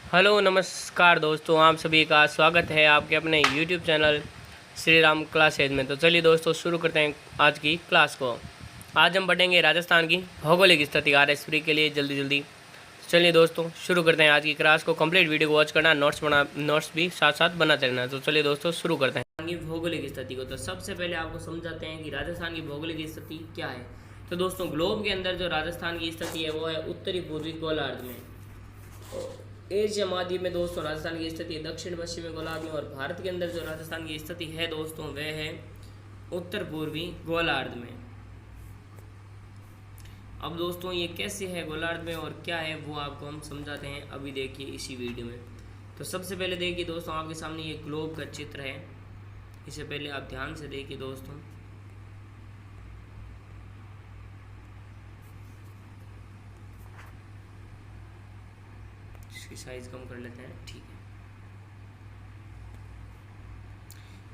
Hello नमस्कार दोस्तों, आप सभी का स्वागत है आपके अपने YouTube channel Shri Ram classes में। तो चलिए दोस्तों शुरू करते हैं आज की क्लास को। आज हम पढ़ेंगे राजस्थान की भौगोलिक स्थिति RS प्री के लिए जल्दी। चलिए दोस्तों शुरू करते हैं आज की क्लास को। कंप्लीट वीडियो को वॉच करना, नोट्स भी साथ साथ बनाते रहना। तो चलिए दोस्तों शुरू करते हैं राजस्थान की भौगोलिक स्थिति को। तो सबसे पहले आपको समझाते हैं कि राजस्थान की भौगोलिक स्थिति क्या है। तो दोस्तों ग्लोब के अंदर जो राजस्थान की स्थिति है वो है उत्तरी पूर्वी गोलार्ध में। एशिया महाद्वीप में दोस्तों राजस्थान की स्थिति दक्षिण पश्चिमी गोलार्ध में, और भारत के अंदर जो राजस्थान की स्थिति है दोस्तों वह है उत्तर पूर्वी गोलार्ध में। अब दोस्तों ये कैसे है गोलार्ध में और क्या है वो आपको हम समझाते हैं, अभी देखिए इसी वीडियो में। तो सबसे पहले देखिए दोस्तों आपके सामने ये ग्लोब का चित्र है, इसे पहले आप ध्यान से देखिए दोस्तों। इसकी साइज कम कर लेते हैं, ठीक है।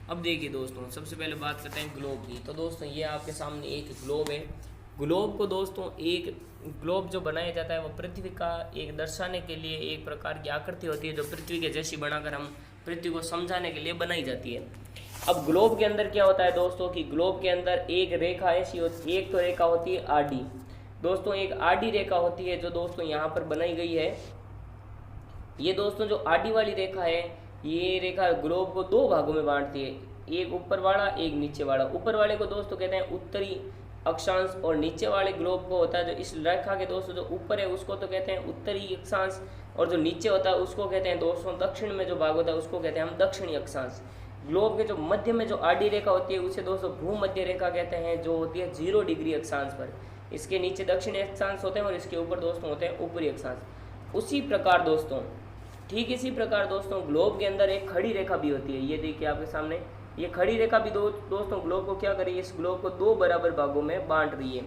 अब देखिए दोस्तों सबसे पहले बात करते हैं ग्लोब की। तो दोस्तों ये आपके सामने एक ग्लोब है। ग्लोब को दोस्तों एक ग्लोब जो बनाया जाता है वो पृथ्वी का एक दर्शाने के लिए एक प्रकार की आकृति होती है जो पृथ्वी के जैसी बनाकर हम पृथ्वी को समझाने के लिए बनाई जाती है। अब ग्लोब के अंदर क्या होता है दोस्तों कि ग्लोब के अंदर एक रेखा ऐसी होती है, एक तो रेखा होती है आडी दोस्तों, एक आडी रेखा होती है जो दोस्तों यहाँ पर बनाई गई है। ये दोस्तों जो आडी वाली रेखा है, ये रेखा ग्लोब को दो भागों में बांटती है, एक ऊपर वाला एक नीचे वाला। ऊपर वाले को दोस्तों कहते हैं उत्तरी अक्षांश, और नीचे वाले ग्लोब को होता है जो इस रेखा के दोस्तों जो ऊपर है उसको तो कहते हैं उत्तरी अक्षांश, और जो नीचे होता है उसको कहते हैं दोस्तों दक्षिण में जो भाग होता है उसको कहते हैं हम दक्षिणी अक्षांश। ग्लोब के जो मध्य में जो आडी रेखा होती है उसे दोस्तों भूमध्य रेखा कहते हैं, जो होती है 0 डिग्री अक्षांश पर। इसके नीचे दक्षिणी अक्षांश होते हैं और इसके ऊपर दोस्तों होते हैं ऊपरी अक्षांश। उसी प्रकार दोस्तों ठीक इसी प्रकार दोस्तों ग्लोब के अंदर एक खड़ी रेखा भी होती है। ये देखिए आपके सामने ये खड़ी रेखा भी दोस्तों ग्लोब को क्या कर रही है, इस ग्लोब को दो बराबर भागों में बांट रही है,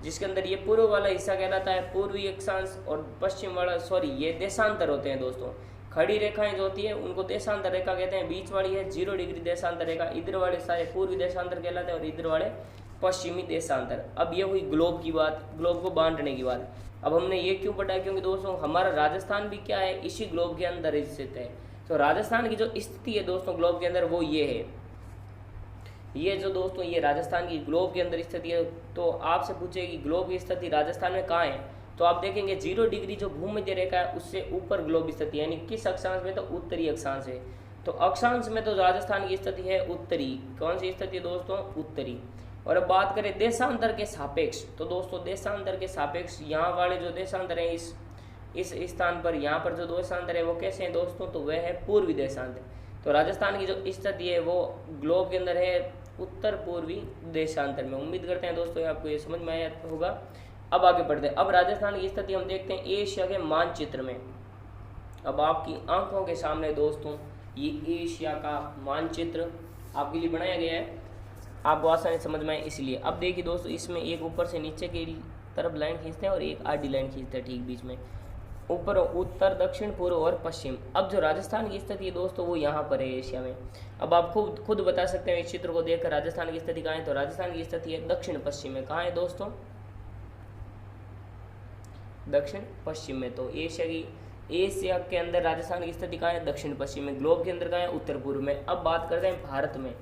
जिसके अंदर ये पूर्व वाला हिस्सा कहलाता है पूर्वी अक्षांश, और पश्चिम वाला ये देशांतर होते हैं दोस्तों। खड़ी रेखाएं जो होती है उनको देशांतर रेखा कहते हैं। बीच वाली है 0 डिग्री देशांतर रेखा, इधर वाले सारे पूर्वी देशांतर कहलाते हैं और इधर वाले पश्चिमी देशांतर। अब ये हुई ग्लोब की बात, ग्लोब को बांटने की बात। अब हमने ये क्यों पढ़ा, क्योंकि दोस्तों हमारा राजस्थान भी क्या है, इसी ग्लोब के अंदर स्थित है। तो राजस्थान की जो स्थिति है दोस्तों ग्लोब के अंदर वो ये है, ये जो दोस्तों ये राजस्थान की ग्लोब के अंदर स्थिति है। तो आपसे पूछे कि ग्लोब की स्थिति राजस्थान में कहाँ है, तो आप देखेंगे 0 डिग्री जो भूमध्य रेखा है उससे ऊपर ग्लोब स्थिति, यानी किस अक्षांश में, तो उत्तरी अक्षांश है। तो अक्षांश में तो राजस्थान की स्थिति है उत्तरी। कौन सी स्थिति दोस्तों, उत्तरी। और अब बात करें देशांतर के सापेक्ष, तो दोस्तों देशांतर के सापेक्ष यहाँ वाले जो देशांतर है इस स्थान पर, यहाँ पर जो देशांतर है वो कैसे हैं दोस्तों, तो वह है पूर्वी देशांतर। तो राजस्थान की जो स्थिति है वो ग्लोब के अंदर है उत्तर पूर्वी देशांतर में। उम्मीद करते हैं दोस्तों आपको ये समझ में आया होगा। अब आगे बढ़ते हैं। अब राजस्थान की स्थिति हम देखते हैं एशिया के मानचित्र में। अब आपकी आंखों के सामने दोस्तों ये एशिया का मानचित्र आपके लिए बनाया गया है, आपको आसानी समझ में आए इसलिए। अब देखिए दोस्तों इसमें एक ऊपर से नीचे की तरफ लाइन खींचते हैं और एक आडी लाइन खींचते हैं ठीक बीच में, ऊपर उत्तर दक्षिण पूर्व और पश्चिम। अब जो राजस्थान की स्थिति है दोस्तों वो यहाँ पर है एशिया में। अब आप खुद बता सकते हैं इस चित्र को देखकर राजस्थान की स्थिति कहाँ है, तो राजस्थान की स्थिति है दक्षिण पश्चिम में। कहाँ है दोस्तों, दक्षिण पश्चिम में। तो एशिया के अंदर राजस्थान की स्थिति कहाँ है, दक्षिण पश्चिम में। ग्लोब के अंदर कहाँ है, उत्तर पूर्व में। अब बात करते हैं भारत में।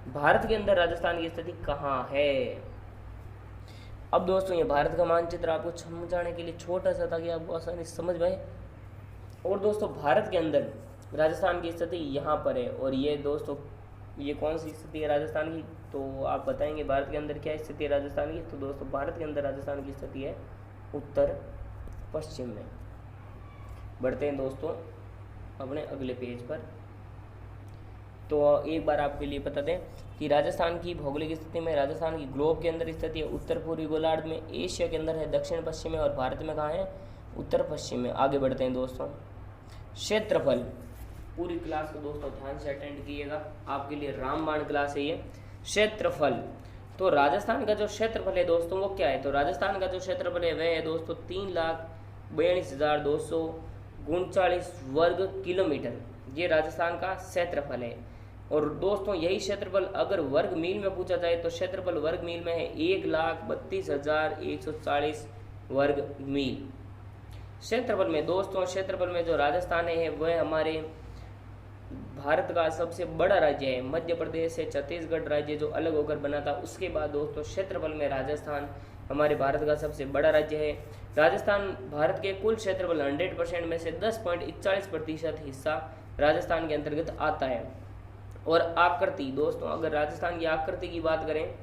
भारत के अंदर राजस्थान की स्थिति कहाँ है। अब दोस्तों ये भारत का मानचित्र आपको समझाने के लिए छोटा सा ताकि आपको आसानी से समझ में आए। और दोस्तों भारत के अंदर राजस्थान की स्थिति यहाँ पर है, और ये दोस्तों ये कौन सी स्थिति है राजस्थान की, तो आप बताएंगे भारत के अंदर क्या स्थिति है राजस्थान की। तो दोस्तों भारत के अंदर राजस्थान की स्थिति है उत्तर पश्चिम में। बढ़ते हैं दोस्तों अपने अगले पेज पर। तो एक बार आपके लिए बता दें कि राजस्थान की भौगोलिक स्थिति में राजस्थान की ग्लोब के अंदर स्थिति है उत्तर पूर्वी गोलार्ध में, एशिया के अंदर है दक्षिण पश्चिम में, और भारत में कहाँ है, उत्तर पश्चिम में। आगे बढ़ते हैं दोस्तों। क्षेत्रफल, पूरी क्लास को दोस्तों ध्यान से अटेंड कीजिएगा, आपके लिए रामबाण क्लास है ये। क्षेत्रफल, तो राजस्थान का जो क्षेत्रफल है दोस्तों वो क्या है, तो राजस्थान का जो क्षेत्रफल है वह है दोस्तों 3,42,239 वर्ग किलोमीटर। ये राजस्थान का क्षेत्रफल है। और दोस्तों यही क्षेत्रफल अगर वर्ग मील में पूछा जाए तो क्षेत्रफल वर्ग मील में है 1,32,140 वर्ग मील। क्षेत्रफल में दोस्तों, क्षेत्रफल में जो राजस्थान है वह हमारे भारत का सबसे बड़ा राज्य है। मध्य प्रदेश से छत्तीसगढ़ राज्य जो अलग होकर बना था, उसके बाद दोस्तों क्षेत्रफल में राजस्थान हमारे भारत का सबसे बड़ा राज्य है। राजस्थान भारत के कुल क्षेत्रफल 100% में से 10.41% हिस्सा राजस्थान के अंतर्गत आता है। और आकृति दोस्तों, अगर राजस्थान की आकृति की बात करें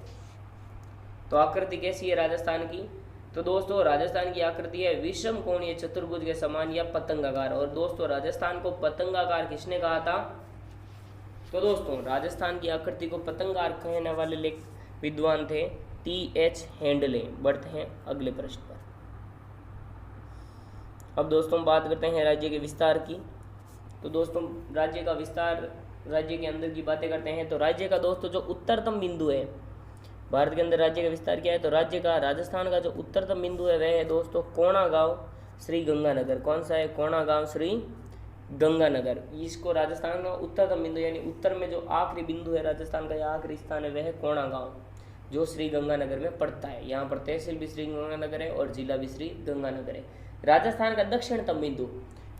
तो आकृति कैसी है राजस्थान की, तो दोस्तों राजस्थान की आकृति है विषम कोणीय चतुर्भुज के समान या पतंगाकार। और दोस्तों राजस्थान को पतंगाकार किसने कहा था, तो दोस्तों राजस्थान की आकृति को पतंगाकार कहने वाले विद्वान थे TH हैंडले। बढ़ते हैं अगले प्रश्न पर। अब दोस्तों बात करते हैं राज्य के विस्तार की। तो दोस्तों राज्य का विस्तार, राज्य के अंदर की बातें करते हैं। तो राज्य का दोस्तों जो उत्तरतम बिंदु है, भारत के अंदर राज्य का विस्तार क्या है, तो राज्य का राजस्थान का जो उत्तरतम बिंदु है वह है दोस्तों कोणा गांव श्री गंगानगर। कौन सा है, कोणा गांव श्री गंगानगर। इसको राजस्थान का उत्तरतम बिंदु यानी उत्तर में जो आखिरी बिंदु है राजस्थान का, या आखिरी स्थान है, वह है कोणा गांव जो श्री गंगानगर में पड़ता है। यहाँ पर तहसील भी श्री गंगानगर है और जिला भी श्री गंगानगर है। राजस्थान का दक्षिणतम बिंदु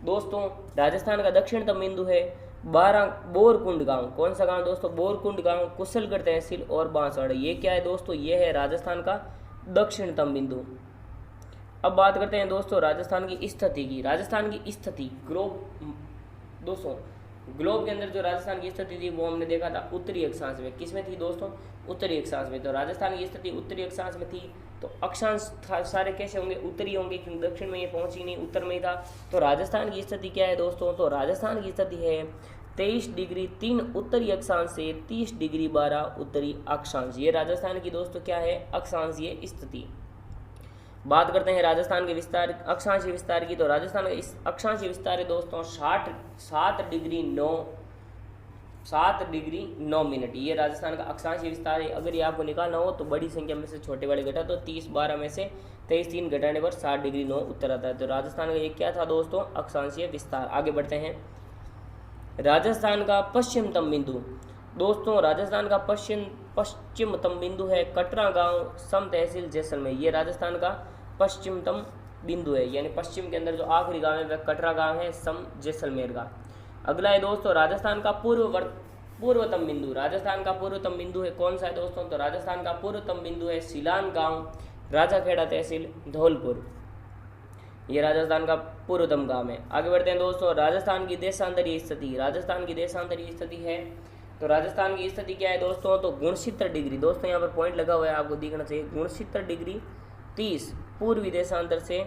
दोस्तों, राजस्थान का दक्षिणतम बिंदु है बोरकुंड गांव। कौन सा गांव दोस्तों, बोरकुंड गांव, कुशलगढ़ तहसील और बांसवाड़ा। ये क्या है दोस्तों, ये है राजस्थान का दक्षिणतम बिंदु। अब बात करते हैं दोस्तों राजस्थान की स्थिति की। राजस्थान की स्थिति ग्लोब दोस्तों, ग्लोब के अंदर जो राजस्थान की स्थिति थी वो हमने देखा था उत्तरी अक्षांश में। किसमें थी दोस्तों, उत्तरी अक्षांश में। तो राजस्थान की स्थिति उत्तरी अक्षांश में थी। तो अक्षांश सारे कैसे होंगे, उत्तरी होंगे, क्योंकि दक्षिण में ये पहुंची नहीं, उत्तर में ही था। तो राजस्थान की स्थिति क्या है दोस्तों, तो राजस्थान की स्थिति है 23 डिग्री 3 उत्तरी अक्षांश से 30 डिग्री 12 उत्तरी अक्षांश। ये राजस्थान की दोस्तों क्या है, अक्षांश ये स्थिति। बात करते हैं राजस्थान के विस्तार, अक्षांशीय विस्तार की। तो राजस्थान का इस अक्षांशीय विस्तार है दोस्तों 7 डिग्री 9 मिनट। ये राजस्थान का अक्षांशीय विस्तार है। अगर ये आपको निकालना हो तो बड़ी संख्या में से छोटे वाले घटा, तो 30 12 में से 23 3 घटाने पर 7 डिग्री 9 उत्तर आता है। तो राजस्थान का ये क्या था दोस्तों, अक्षांशीय विस्तार। आगे बढ़ते हैं। राजस्थान का पश्चिमतम बिंदु दोस्तों, राजस्थान का पश्चिमतम बिंदु है कटरा गांव सम तहसील जैसलमेर। ये राजस्थान का पश्चिमतम बिंदु है, यानी पश्चिम के अंदर जो आखिरी गांव है वह कटरा गांव है सम जैसलमेर का। अगला है दोस्तों राजस्थान का पूर्वतम बिंदु। राजस्थान का पूर्वतम बिंदु है कौन सा है दोस्तों, तो राजस्थान का पूर्वतम बिंदु है सिलान गांव राजाखेड़ा तहसील धौलपुर। ये राजस्थान का पूर्वतम गांव है। आगे बढ़ते हैं दोस्तों, राजस्थान की देशांतरीय स्थिति। राजस्थान की देशांतरीय स्थिति है, तो राजस्थान की स्थिति क्या है दोस्तों, तो 69 डिग्री। दोस्तों यहाँ पर पॉइंट लगा हुआ है, आपको दिखना चाहिए। 69 डिग्री 30 पूर्वी देशांतर से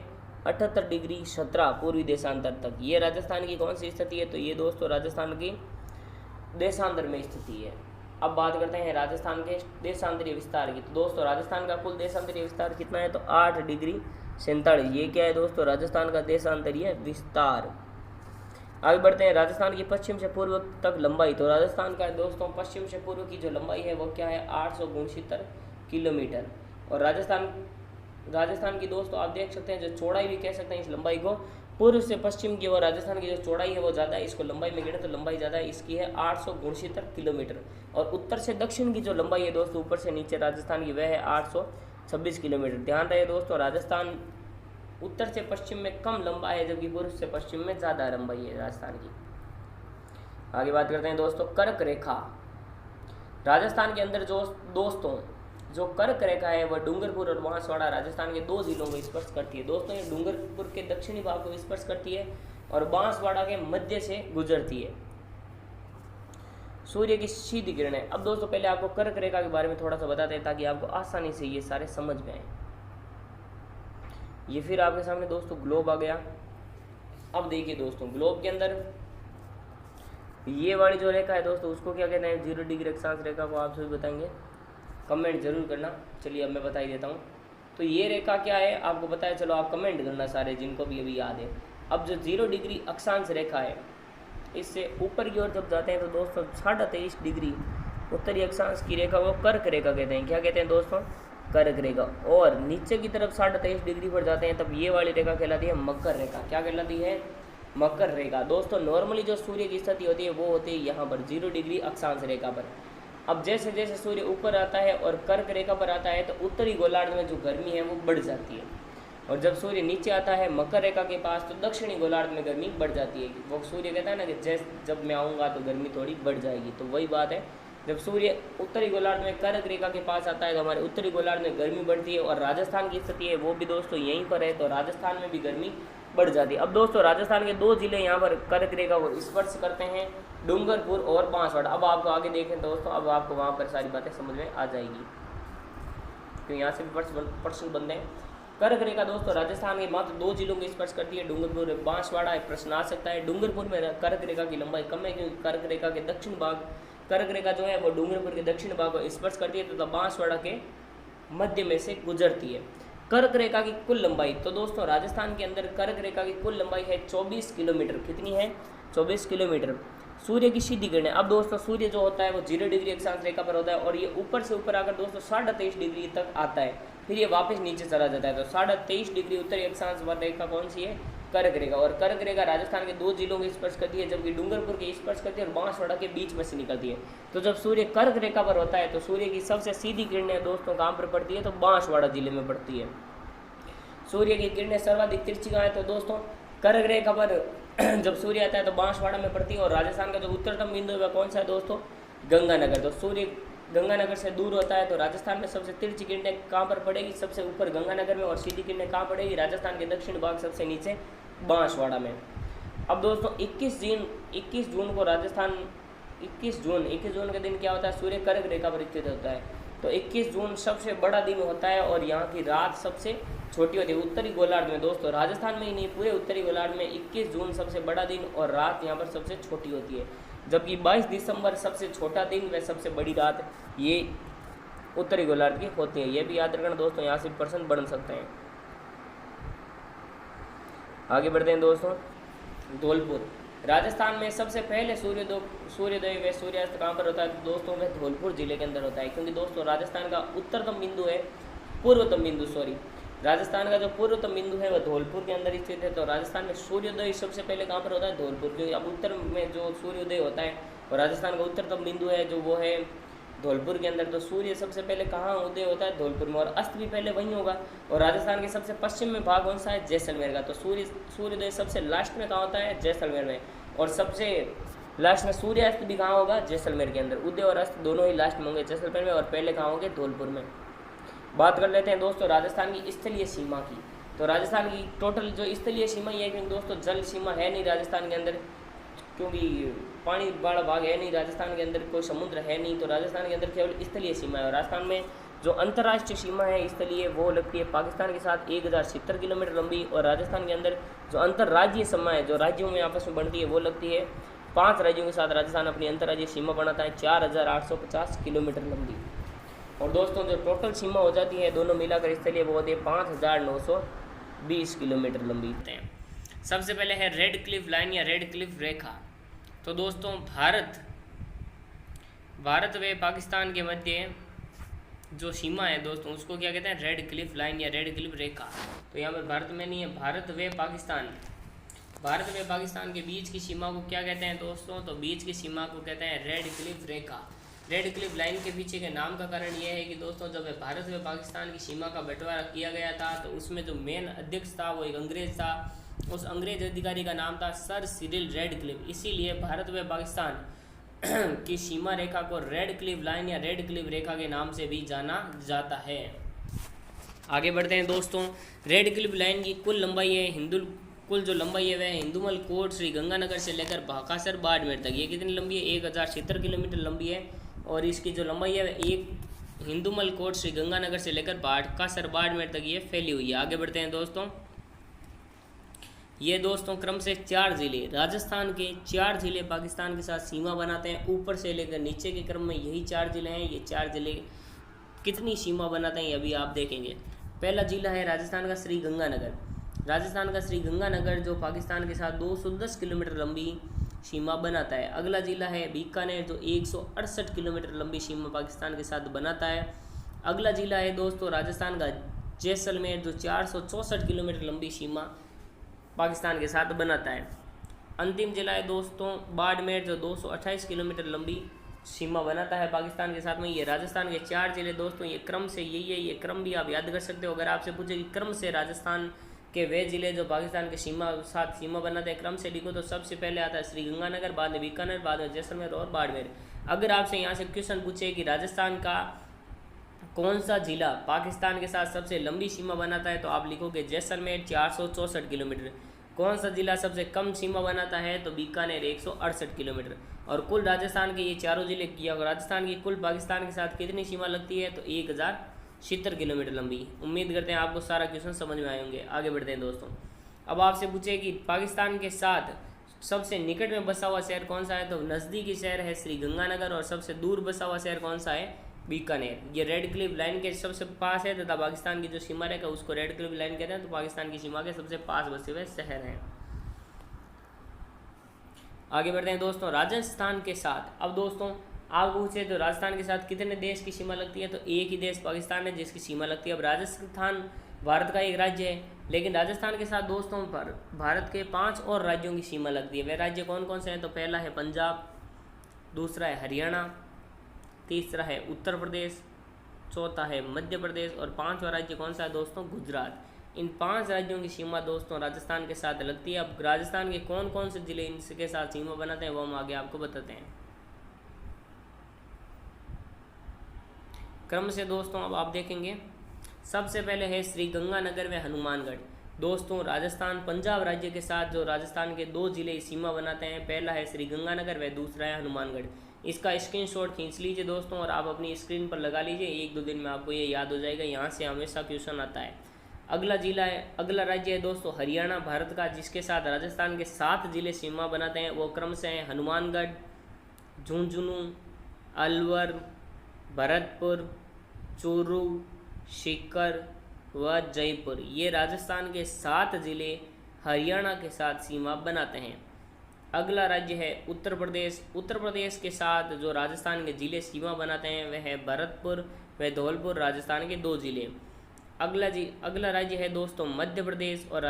78 डिग्री 17 पूर्वी देशांतर तक। ये राजस्थान की कौन सी स्थिति है, तो ये दोस्तों राजस्थान की देशांतर में स्थिति है। अब बात करते हैं राजस्थान के देशांतरीय विस्तार की। तो दोस्तों राजस्थान का कुल देशांतरीय विस्तार कितना है, तो 8 डिग्री 47। ये क्या है दोस्तों, राजस्थान का देशांतरीय विस्तार। आगे बढ़ते हैं राजस्थान की पश्चिम से पूर्व तक लंबाई। तो राजस्थान का दोस्तों पश्चिम से पूर्व की जो लंबाई है वो क्या है, 869 किलोमीटर। और राजस्थान की दोस्तों आप देख सकते हैं, जो चौड़ाई भी कह सकते हैं इस लंबाई को, पूर्व से पश्चिम की ओर राजस्थान की जो चौड़ाई है वो ज़्यादा है। इसको लंबाई में गिने तो लंबाई ज़्यादा है, इसकी है 869 किलोमीटर। और उत्तर से दक्षिण की जो लंबाई है दोस्तों ऊपर से नीचे राजस्थान की, वह है 826 किलोमीटर। ध्यान रहे दोस्तों, राजस्थान उत्तर से पश्चिम में कम लंबा है, जबकि पूर्व से पश्चिम में ज़्यादा लंबाई है राजस्थान की। आगे बात करते हैं दोस्तों कर्क रेखा। राजस्थान के अंदर जो कर्क रेखा है वह डूंगरपुर और बांसवाड़ा राजस्थान के 2 जिलों को स्पर्श करती है। दोस्तों ये डूंगरपुर के दक्षिणी भाग को स्पर्श करती है और बांसवाड़ा के मध्य से गुजरती है। सूर्य की सीधी किरणें। अब दोस्तों पहले आपको कर्क रेखा के बारे में थोड़ा सा बताते हैं ताकि आपको आसानी से ये सारे समझ में आए। ये फिर आपके सामने दोस्तों ग्लोब आ गया। अब देखिए दोस्तों, ग्लोब के अंदर ये वाली जो रेखा है दोस्तों उसको क्या कहते हैं, 0 डिग्री अक्षांश रेखा को आप सभी बताएंगे, कमेंट जरूर करना। चलिए अब मैं बता ही देता हूँ। तो ये रेखा क्या है आपको बताया, चलो आप कमेंट करना सारे जिनको भी अभी याद है। अब जो 0 डिग्री अक्षांश रेखा है, इससे ऊपर की ओर जब जाते हैं तो दोस्तों 23.5 डिग्री उत्तरी अक्षांश की रेखा को कर्क रेखा कहते हैं। क्या कहते हैं दोस्तों, कर्क रेखा। और नीचे की तरफ 23.5 डिग्री पर जाते हैं तब ये वाली रेखा कहलाती है मकर रेखा। क्या कहलाती है, मकर रेखा। दोस्तों नॉर्मली जो सूर्य की स्थिति होती है वो होती है यहाँ पर 0 डिग्री अक्षांश रेखा पर। अब जैसे जैसे सूर्य ऊपर आता है और कर्क रेखा पर आता है तो उत्तरी गोलार्ध में जो गर्मी है वो बढ़ जाती है। और जब सूर्य नीचे आता है मकर रेखा के पास तो दक्षिणी गोलार्ध में गर्मी बढ़ जाती है। वो सूर्य कहता है ना कि जब मैं आऊँगा तो गर्मी थोड़ी बढ़ जाएगी, तो वही बात है। जब सूर्य उत्तरी गोलार्ध में कर्क रेखा के पास आता है तो हमारे उत्तरी गोलार्ध में गर्मी बढ़ती है, और राजस्थान की स्थिति है वो भी दोस्तों यहीं पर है, तो राजस्थान में भी गर्मी बढ़ जाती है। अब दोस्तों राजस्थान के 2 जिले यहाँ पर कर्क रेखा को स्पर्श करते हैं, डूंगरपुर और बांसवाड़ा। अब आपको आगे देखें दोस्तों, अब आपको वहाँ पर सारी बातें समझ में आ जाएगी, क्योंकि यहाँ से भी प्रश्न बनते हैं। कर्क रेखा दोस्तों राजस्थान के मात्र 2 जिलों को स्पर्श करती है, डूंगरपुर और बांसवाड़ा। एक प्रश्न आ सकता है, डूंगरपुर में कर्क रेखा की लंबाई कम है, क्योंकि कर्क रेखा के दक्षिण भाग, कर्क रेखा जो है वो डूंगरपुर के दक्षिण भाग को स्पर्श करती है तथा बांसवाड़ा के मध्य में से गुजरती है। कर्क रेखा की कुल लंबाई, तो दोस्तों राजस्थान के अंदर कर्क रेखा की कुल लंबाई है 24 किलोमीटर। कितनी है? 24 किलोमीटर। सूर्य की सीधी किरणें, अब दोस्तों सूर्य जो होता है वो 0 डिग्री अक्षांश रेखा पर होता है, और ये ऊपर से ऊपर आकर दोस्तों 23.5 डिग्री तक आता है, फिर ये वापस नीचे चला जाता है। तो 23.5 डिग्री उत्तरी अक्षांश पर रेखा कौन सी है? कर्क रेखा। और कर्क रेखा राजस्थान के 2 जिलों को स्पर्श करती है, जबकि डूंगरपुर के स्पर्श करती है और बांसवाड़ा के बीच में से निकलती है। तो जब सूर्य कर्क रेखा पर होता है तो सूर्य की सबसे सीधी किरणें दोस्तों कहाँ पर पड़ती है? तो बांसवाड़ा जिले में पड़ती है। सूर्य की किरणें सर्वाधिक तिरछी कहाँ है? तो दोस्तों कर्क रेखा पर जब सूर्य आता है तो बांसवाड़ा में पड़ती है, और राजस्थान का जो उत्तरतम बिंदु है वह कौन सा है दोस्तों? गंगानगर। तो सूर्य गंगानगर से दूर होता है, तो राजस्थान में सबसे तिरछी किरणें कहाँ पर पड़ेगी? सबसे ऊपर गंगानगर में, और सीधी किरणें कहाँ पड़ेगी? राजस्थान के दक्षिण भाग सबसे नीचे बांसवाड़ा में। अब दोस्तों 21 जून को राजस्थान 21 जून के दिन क्या होता है? सूर्य कर्क रेखा पर स्थित होता है, तो 21 जून सबसे बड़ा दिन होता है, और यहाँ की रात सबसे छोटी होती है उत्तरी गोलार्ध में। दोस्तों राजस्थान में ही नहीं, पूरे उत्तरी गोलार्ध में 21 जून सबसे बड़ा दिन और रात यहाँ पर सबसे छोटी होती है, जबकि 22 दिसंबर सबसे छोटा दिन व सबसे बड़ी रात ये उत्तरी गोलार्ध की होती है। ये भी याद रखना दोस्तों, यहाँ से प्रश्न बन सकते हैं। आगे बढ़ते हैं दोस्तों। धौलपुर, राजस्थान में सबसे पहले सूर्योदय व सूर्यास्त कहाँ पर होता है? तो दोस्तों वह धौलपुर जिले के अंदर होता है, क्योंकि दोस्तों राजस्थान का उत्तरतम बिंदु है, राजस्थान का जो पूर्वतम बिंदु है वह धौलपुर के अंदर स्थित है। तो राजस्थान में सूर्योदय सबसे पहले कहाँ पर होता है? धौलपुर। क्योंकि अब उत्तर में जो सूर्योदय होता है और राजस्थान का उत्तरतम बिंदु है जो वो है धौलपुर के अंदर, तो सूर्य सबसे पहले कहाँ उदय होता है? धौलपुर में, और अस्त भी पहले वहीं होगा। और राजस्थान के सबसे पश्चिम में भाग कौन सा है? जैसलमेर का। तो सूर्योदय सबसे लास्ट में कहाँ होता है? जैसलमेर में, और सबसे लास्ट में सूर्यास्त भी कहाँ होगा? जैसलमेर के अंदर। उदय और अस्त दोनों ही लास्ट में होंगे जैसलमेर में, और पहले कहाँ होंगे? धौलपुर में। बात कर लेते हैं दोस्तों राजस्थान की स्थलीय सीमा की। तो राजस्थान की टोटल जो स्थलीय सीमा ही है, क्योंकि दोस्तों जल सीमा है नहीं राजस्थान के अंदर, क्योंकि पानी वाला भाग है नहीं राजस्थान के अंदर, कोई समुद्र है नहीं, तो राजस्थान के अंदर केवल स्थलीय सीमा है। राजस्थान में जो अंतर्राष्ट्रीय सीमा है स्थलीय वो लगती है पाकिस्तान के साथ 1070 किलोमीटर लंबी, और राजस्थान के अंदर जो अंतर्राज्यीय सीमा है जो राज्यों में आपस में बढ़ती है वो लगती है 5 राज्यों के साथ राजस्थान अपनी अंतर्राज्यीय सीमा बनाता है 4850 किलोमीटर लंबी। और दोस्तों जो टोटल सीमा हो जाती है दोनों मिलाकर स्थलीय वो होती है 5920 किलोमीटर लंबी। सबसे पहले है रेड क्लिफ लाइन या रेड क्लिफ रेखा। तो दोस्तों भारत व पाकिस्तान के मध्य जो सीमा है दोस्तों उसको क्या कहते हैं? रेड क्लिफ लाइन या रेड क्लिफ रेखा। तो यहाँ पर भारत में नहीं है, भारत व पाकिस्तान के बीच की सीमा को क्या कहते हैं दोस्तों? तो बीच की सीमा को कहते हैं रेड क्लिफ रेखा। रेड क्लिफ लाइन के पीछे के नाम का कारण यह है कि दोस्तों जब भारत व पाकिस्तान की सीमा का बंटवारा किया गया था तो उसमें जो मेन अध्यक्ष था वो एक अंग्रेज था, उस अंग्रेज अधिकारी का नाम था सर सिरिल रेड क्लिफ। इसीलिए भारत व पाकिस्तान की सीमा रेखा को रेड क्लिफ लाइन या रेड क्लिफ रेखा के नाम से भी जाना जाता है। आगे बढ़ते हैं दोस्तों। रेड क्लिफ लाइन की कुल लंबाई है कुल जो लंबाई है वह हिंदुमल कोट श्री गंगानगर से लेकर भाकासर बाड़मेर तक। ये कितनी लंबी है? 1070 किलोमीटर लंबी है, और इसकी जो लंबाई है एक हिंदुमल कोट श्री गंगानगर से लेकर भाकासर बाड़मेर तक ये फैली हुई है। आगे बढ़ते हैं दोस्तों। ये दोस्तों क्रम से 4 जिले, राजस्थान के 4 जिले पाकिस्तान के साथ सीमा बनाते हैं, ऊपर से लेकर नीचे के क्रम में यही 4 जिले हैं। ये 4 जिले कितनी सीमा बनाते हैं अभी आप देखेंगे। पहला जिला है राजस्थान का श्री गंगानगर। राजस्थान का श्री गंगानगर जो पाकिस्तान के साथ 210 किलोमीटर लंबी सीमा बनाता है। अगला जिला है बीकानेर जो 168 किलोमीटर लंबी सीमा पाकिस्तान के साथ बनाता है। अगला जिला है दोस्तों राजस्थान का जैसलमेर जो 464 किलोमीटर लंबी सीमा पाकिस्तान के साथ बनाता है। अंतिम जिला है दोस्तों बाड़मेर जो 228 किलोमीटर लंबी सीमा बनाता है पाकिस्तान के साथ में, ये राजस्थान के 4 जिले दोस्तों, ये क्रम से यही है, ये क्रम भी आप याद कर सकते हो। अगर आपसे पूछे कि क्रम से राजस्थान के वे जिले जो पाकिस्तान के सीमा बनाते हैं क्रम से लिखो, तो सबसे पहले आता है श्रीगंगानगर, बाद में बीकानेर, बाद में जैसलमेर और बाड़मेर। अगर आपसे यहाँ से क्वेश्चन पूछे कि राजस्थान का कौन सा जिला पाकिस्तान के साथ सबसे लंबी सीमा बनाता है, तो आप लिखोगे जैसलमेर 464 किलोमीटर। कौन सा जिला सबसे कम सीमा बनाता है, तो बीकानेर 168 किलोमीटर। और कुल राजस्थान के ये चारों जिले किया, राजस्थान की कुल पाकिस्तान के साथ कितनी सीमा लगती है, तो 1070 किलोमीटर लंबी। उम्मीद करते हैं आपको सारा क्वेश्चन समझ में आए होंगे। आगे बढ़ते हैं दोस्तों। अब आपसे पूछे कि पाकिस्तान के साथ सबसे निकट में बसा हुआ शहर कौन सा है, तो नज़दीकी शहर है श्रीगंगानगर, और सबसे दूर बसा हुआ शहर कौन सा है, बीकानेर। ये रेड क्लिफ लाइन के सबसे पास है तथा पाकिस्तान की जो सीमा रेखा उसको रेड क्लिफ लाइन कहते हैं, तो पाकिस्तान की सीमा के सबसे पास बसे हुए शहर हैं। आगे बढ़ते हैं दोस्तों राजस्थान के साथ। अब दोस्तों आप पूछे तो राजस्थान के साथ कितने देश की सीमा लगती है, तो एक ही देश पाकिस्तान है जिसकी सीमा लगती है। अब राजस्थान भारत का एक राज्य है, लेकिन राजस्थान के साथ दोस्तों भारत के 5 और राज्यों की सीमा लगती है। वे राज्य कौन कौन से हैं, तो पहला है पंजाब, दूसरा है हरियाणा, तीसरा है उत्तर प्रदेश, चौथा है मध्य प्रदेश, और 5वां राज्य कौन सा है दोस्तों, गुजरात। इन 5 राज्यों की सीमा दोस्तों राजस्थान के साथ लगती है। अब राजस्थान के कौन कौन से जिले इनके साथ सीमा बनाते हैं वो हम आगे आपको बताते हैं क्रम से दोस्तों। अब आप देखेंगे सबसे पहले है श्रीगंगानगर व हनुमानगढ़। दोस्तों राजस्थान पंजाब राज्य के साथ जो राजस्थान के 2 जिले सीमा बनाते हैं, पहला है श्रीगंगानगर व दूसरा है हनुमानगढ़। इसका स्क्रीनशॉट खींच लीजिए दोस्तों और आप अपनी स्क्रीन पर लगा लीजिए, 1-2 दिन में आपको ये याद हो जाएगा, यहाँ से हमेशा क्वेश्चन आता है। अगला राज्य है दोस्तों हरियाणा भारत का, जिसके साथ राजस्थान के 7 जिले सीमा बनाते हैं। वो क्रम से हैं हनुमानगढ़, झुंझुनू, अलवर, भरतपुर, चूरू, सीकर व जयपुर। ये राजस्थान के 7 जिले हरियाणा के साथ सीमा बनाते हैं। अगला राज्य है उत्तर प्रदेश। उत्तर प्रदेश के साथ जो राजस्थान के जिले सीमा बनाते हैं वह है भरतपुर व धौलपुर, राजस्थान के 2 जिले। अगला राज्य है दोस्तों मध्य प्रदेश, और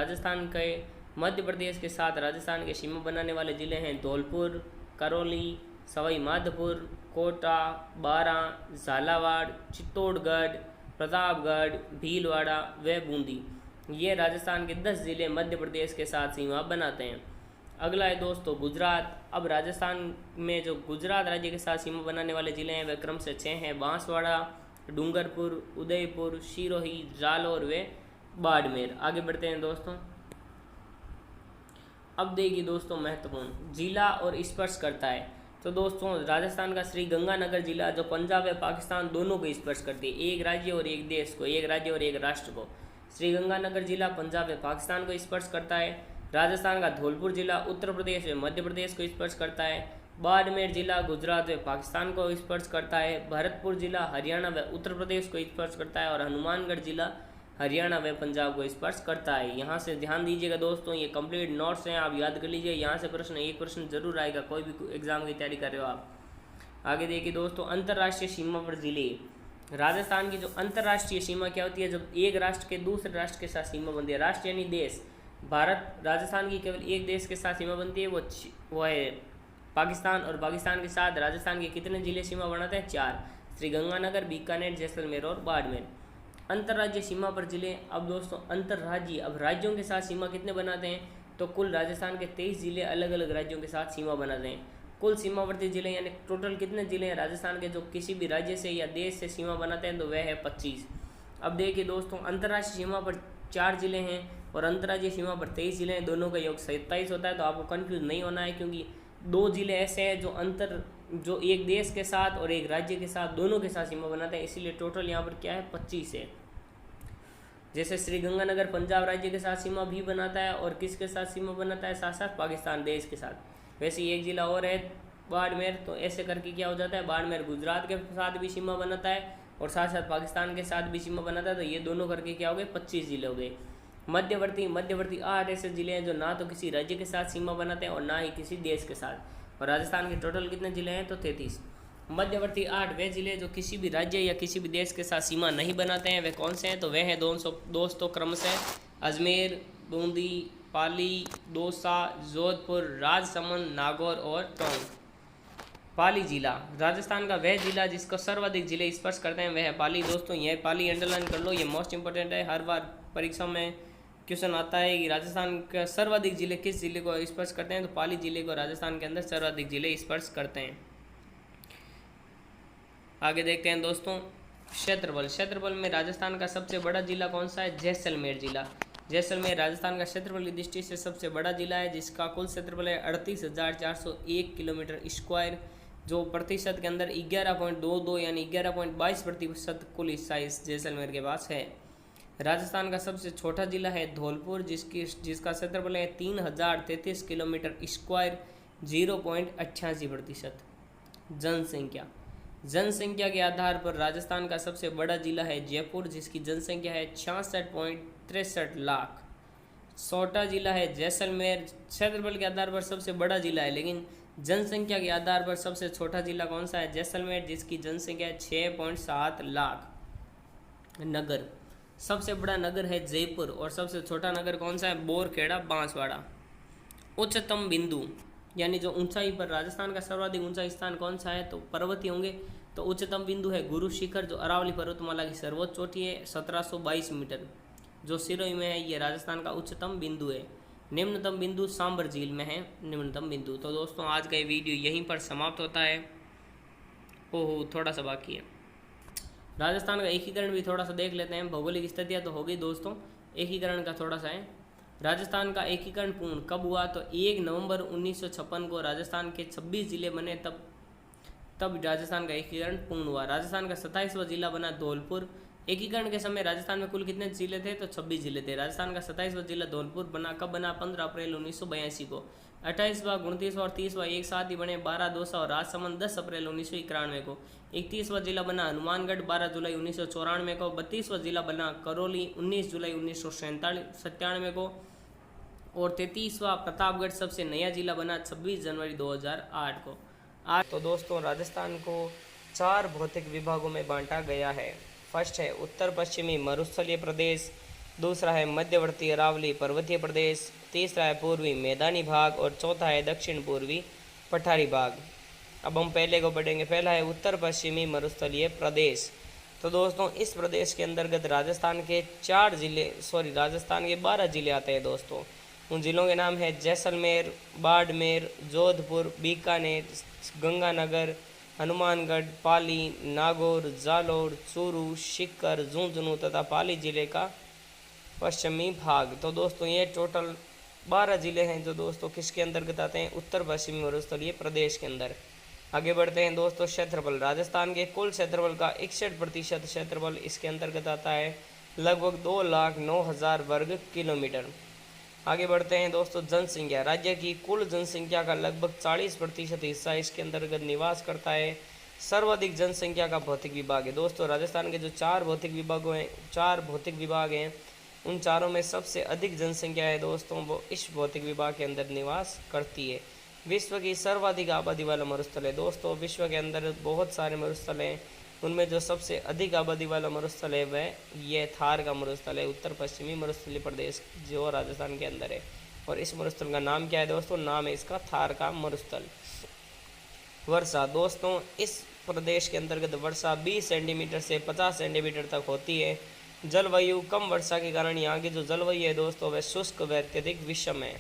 मध्य प्रदेश के साथ राजस्थान के सीमा बनाने वाले जिले हैं धौलपुर, करौली, सवाई माधोपुर, कोटा, बारां, झालावाड़, चित्तौड़गढ़, प्रतापगढ़, भीलवाड़ा व बूंदी। ये राजस्थान के 10 जिले मध्य प्रदेश के साथ सीमा बनाते हैं। अगला है दोस्तों गुजरात। अब राजस्थान में जो गुजरात राज्य के साथ सीमा बनाने वाले जिले हैं वे क्रम से 6 हैं, बांसवाड़ा, डूंगरपुर, उदयपुर, सिरोही, जालौर व बाड़मेर। आगे बढ़ते हैं दोस्तों। अब देखिए दोस्तों महत्वपूर्ण जिला और स्पर्श करता है, तो दोस्तों राजस्थान का श्रीगंगानगर जिला जो पंजाब व पाकिस्तान दोनों को स्पर्श करती है, एक राज्य और एक देश को, एक राज्य और एक राष्ट्र को। श्रीगंगानगर जिला पंजाब व पाकिस्तान को स्पर्श करता है। राजस्थान का धौलपुर जिला उत्तर प्रदेश व मध्य प्रदेश को स्पर्श करता है। बाड़मेर जिला गुजरात व पाकिस्तान को स्पर्श करता है। भरतपुर जिला हरियाणा व उत्तर प्रदेश को स्पर्श करता है, और हनुमानगढ़ जिला हरियाणा व पंजाब को स्पर्श करता है। यहाँ से ध्यान दीजिएगा दोस्तों, ये कंप्लीट नोट्स हैं, आप याद कर लीजिए। यहाँ से एक प्रश्न जरूर आएगा, कोई भी एग्जाम की तैयारी कर रहे हो आप। आगे देखिए दोस्तों अंतर्राष्ट्रीय सीमा पर जिले। राजस्थान की जो अंतर्राष्ट्रीय सीमा क्या होती है, जब एक राष्ट्र के दूसरे राष्ट्र के साथ सीमा बनती है। राष्ट्र यानी देश। भारत राजस्थान की केवल एक देश के साथ सीमा बनती है, वो है पाकिस्तान, और पाकिस्तान के साथ राजस्थान के कितने जिले सीमा बनाते हैं, 4, श्रीगंगानगर, बीकानेर, जैसलमेर और बाड़मेर। अंतर्राज्यीय सीमा पर जिले। अब दोस्तों अंतर्राज्यीय, अब राज्यों के साथ सीमा कितने बनाते हैं, तो कुल राजस्थान के 23 जिले अलग अलग राज्यों के साथ सीमा बनाते हैं। कुल सीमावर्ती जिले यानी टोटल कितने जिले हैं राजस्थान के जो किसी भी राज्य से या देश से सीमा बनाते हैं, तो वह है 25। अब देखिए दोस्तों अंतर्राष्ट्रीय सीमा पर 4 जिले हैं और अंतर्राज्यीय सीमा पर 23 जिले हैं, दोनों का योग 27 होता है। तो आपको कन्फ्यूज नहीं होना है, क्योंकि 2 जिले ऐसे हैं जो एक देश के साथ और एक राज्य के साथ दोनों के साथ सीमा बनाते हैं, इसीलिए टोटल यहाँ पर क्या है 25 है। जैसे श्रीगंगानगर पंजाब राज्य के साथ सीमा भी बनाता है, और किसके साथ सीमा बनाता है, साथ साथ पाकिस्तान देश के साथ। वैसे एक जिला और है बाड़मेर, तो ऐसे करके क्या हो जाता है, बाड़मेर गुजरात के साथ भी सीमा बनाता है और साथ साथ पाकिस्तान के साथ भी सीमा बनाता है, तो ये दोनों करके क्या हो गए 25 जिले हो गए। मध्यवर्ती 8 ऐसे जिले हैं जो ना तो किसी राज्य के साथ सीमा बनाते हैं और ना ही किसी देश के साथ। और राजस्थान के टोटल कितने जिले हैं, तो 33। मध्यवर्ती 8 वे जिले जो किसी भी राज्य या किसी भी देश के साथ सीमा नहीं बनाते हैं, वे कौन से हैं, तो वे हैं दोस्तों क्रमशः अजमेर, बूंदी, पाली, दौसा, जोधपुर, राजसमंद, नागौर और टोंक। पाली जिला, राजस्थान का वह जिला जिसको सर्वाधिक जिले स्पर्श करते हैं वह है पाली। दोस्तों यह पाली अंडरलाइन कर लो, ये मोस्ट इंपॉर्टेंट है, हर बार परीक्षा में क्वेश्चन आता है कि राजस्थान का सर्वाधिक जिले किस जिले को स्पर्श करते हैं, तो पाली जिले को राजस्थान के अंदर सर्वाधिक जिले स्पर्श करते हैं। आगे देखते हैं दोस्तों क्षेत्रफल। क्षेत्रफल में राजस्थान का सबसे बड़ा जिला कौन सा है, जैसलमेर जिला। जैसलमेर राजस्थान का क्षेत्रफल की दृष्टि से सबसे बड़ा जिला है, जिसका कुल क्षेत्रफल है 38,401 किलोमीटर स्क्वायर, जो प्रतिशत के अंदर 11.22 यानी 11.22% कुल हिस्सा इस जैसलमेर के पास है। राजस्थान का सबसे छोटा जिला है धौलपुर, जिसका क्षेत्रफल है 3,033 किलोमीटर स्क्वायर, 0.88%। जनसंख्या के आधार पर राजस्थान का सबसे बड़ा जिला है जयपुर, जिसकी जनसंख्या है 66.63 लाख। छोटा जिला है जैसलमेर, क्षेत्रफल के आधार पर सबसे बड़ा जिला है, लेकिन जनसंख्या के आधार पर सबसे छोटा जिला कौन सा है, जैसलमेर, जिसकी जनसंख्या है 6.7 लाख। नगर, सबसे बड़ा नगर है जयपुर और सबसे छोटा नगर कौन सा है, बोरखेड़ा बांसवाड़ा। उच्चतम बिंदु यानी जो ऊंचाई पर राजस्थान का सर्वाधिक ऊंचा स्थान कौन सा है, तो पर्वतीय होंगे, तो उच्चतम बिंदु है गुरु शिखर, जो अरावली पर्वतमाला की सर्वोच्च चोटी है 1722 मीटर, जो सिरोही में है, ये राजस्थान का उच्चतम बिंदु है। निम्नतम बिंदु सांबर झील में है निम्नतम बिंदु। तो दोस्तों आज का ये वीडियो यहीं पर समाप्त होता है। ओहो थोड़ा सा बाकी है, राजस्थान का एकीकरण भी थोड़ा सा देख लेते हैं। भौगोलिक स्थितियाँ तो हो गई दोस्तों, एकीकरण का थोड़ा सा है। राजस्थान का एकीकरण पूर्ण कब हुआ, तो 1 नवंबर 1956 को राजस्थान के 26 जिले बने, तब राजस्थान का एकीकरण पूर्ण हुआ। राजस्थान का 27वां जिला बना धौलपुर। एकीकरण के समय राजस्थान में कुल कितने जिले थे, तो 26 जिले थे। राजस्थान का 27वां जिला धौलपुर बना, कब बना, 15 अप्रैल 1982 को। 28वां 29वां और 30वां एक साथ ही बने, 12 दौसा और राजसमंद 10 अप्रैल 1991 को। 31वां जिला बना हनुमानगढ़ 12 जुलाई 1994 को। 32वां जिला बना करौली 19 जुलाई 1997 को। और 33वां प्रतापगढ़ सबसे नया जिला बना 26 जनवरी 2008 को। आज तो दोस्तों राजस्थान को 4 भौतिक विभागों में बांटा गया है। फर्स्ट है उत्तर पश्चिमी मरुस्थलीय प्रदेश, दूसरा है मध्यवर्ती अरावली पर्वतीय प्रदेश, तीसरा है पूर्वी मैदानी भाग और चौथा है दक्षिण पूर्वी पठारी भाग। अब हम पहले को पढ़ेंगे। पहला है उत्तर पश्चिमी मरुस्थलीय प्रदेश। तो दोस्तों इस प्रदेश के अंतर्गत राजस्थान के 12 जिले आते हैं दोस्तों। उन जिलों के नाम है जैसलमेर, बाड़मेर, जोधपुर, बीकानेर, गंगानगर, हनुमानगढ़, पाली, नागौर, जालोर, चूरू, सीकर, झुंझुनू तथा पाली जिले का पश्चिमी भाग। तो दोस्तों ये टोटल 12 जिले हैं जो दोस्तों किसके अंतर्गत आते हैं, उत्तर पश्चिमी मरुस्थलीय प्रदेश के अंदर। आगे बढ़ते हैं दोस्तों क्षेत्रफल। राजस्थान के कुल क्षेत्रफल का 61% क्षेत्रफल इसके अंतर्गत आता है, लगभग 2,09,000 वर्ग किलोमीटर। आगे बढ़ते हैं दोस्तों जनसंख्या। राज्य की कुल जनसंख्या का लगभग 40% हिस्सा इसके अंतर्गत निवास करता है। सर्वाधिक जनसंख्या का भौतिक विभाग है दोस्तों। राजस्थान के जो 4 भौतिक विभाग हैं उन चारों में सबसे अधिक जनसंख्या है दोस्तों, वो इस भौतिक विभाग के अंदर निवास करती है। विश्व की सर्वाधिक आबादी वाला मरुस्थल है दोस्तों। विश्व के अंदर बहुत सारे मरुस्थल हैं, उनमें जो सबसे अधिक आबादी वाला मरुस्थल है वह ये थार का मरुस्थल है, उत्तर पश्चिमी मरुस्थलीय प्रदेश जो राजस्थान के अंदर है। और इस मरुस्थल का नाम क्या है दोस्तों, नाम है इसका थार का मरुस्थल। वर्षा दोस्तों इस प्रदेश के अंतर्गत वर्षा 20 सेंटीमीटर से 50 सेंटीमीटर तक होती है। जलवायु कम वर्षा के कारण यहाँ की जो जलवायु है दोस्तों वह शुष्क व अत्यधिक विषम है।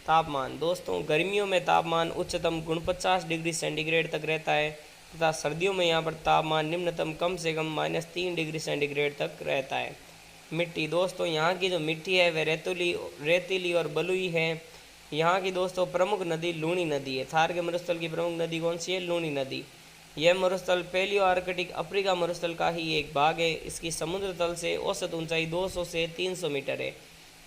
तापमान दोस्तों गर्मियों में तापमान उच्चतम 49 डिग्री सेंटीग्रेड तक रहता है तथा सर्दियों में यहाँ पर तापमान निम्नतम कम से कम -3 डिग्री सेंटीग्रेड तक रहता है। मिट्टी दोस्तों यहाँ की जो मिट्टी है वह रेतीली और बलुई है। यहाँ की दोस्तों प्रमुख नदी लूणी नदी है। थार के मरुस्थल की प्रमुख नदी कौन सी है, लूणी नदी। यह मरुस्थल पैलियो आर्कटिक अफ्रीका मरुस्थल का ही एक भाग है। इसकी समुद्र तल से औसत ऊंचाई 200 से 300 मीटर है।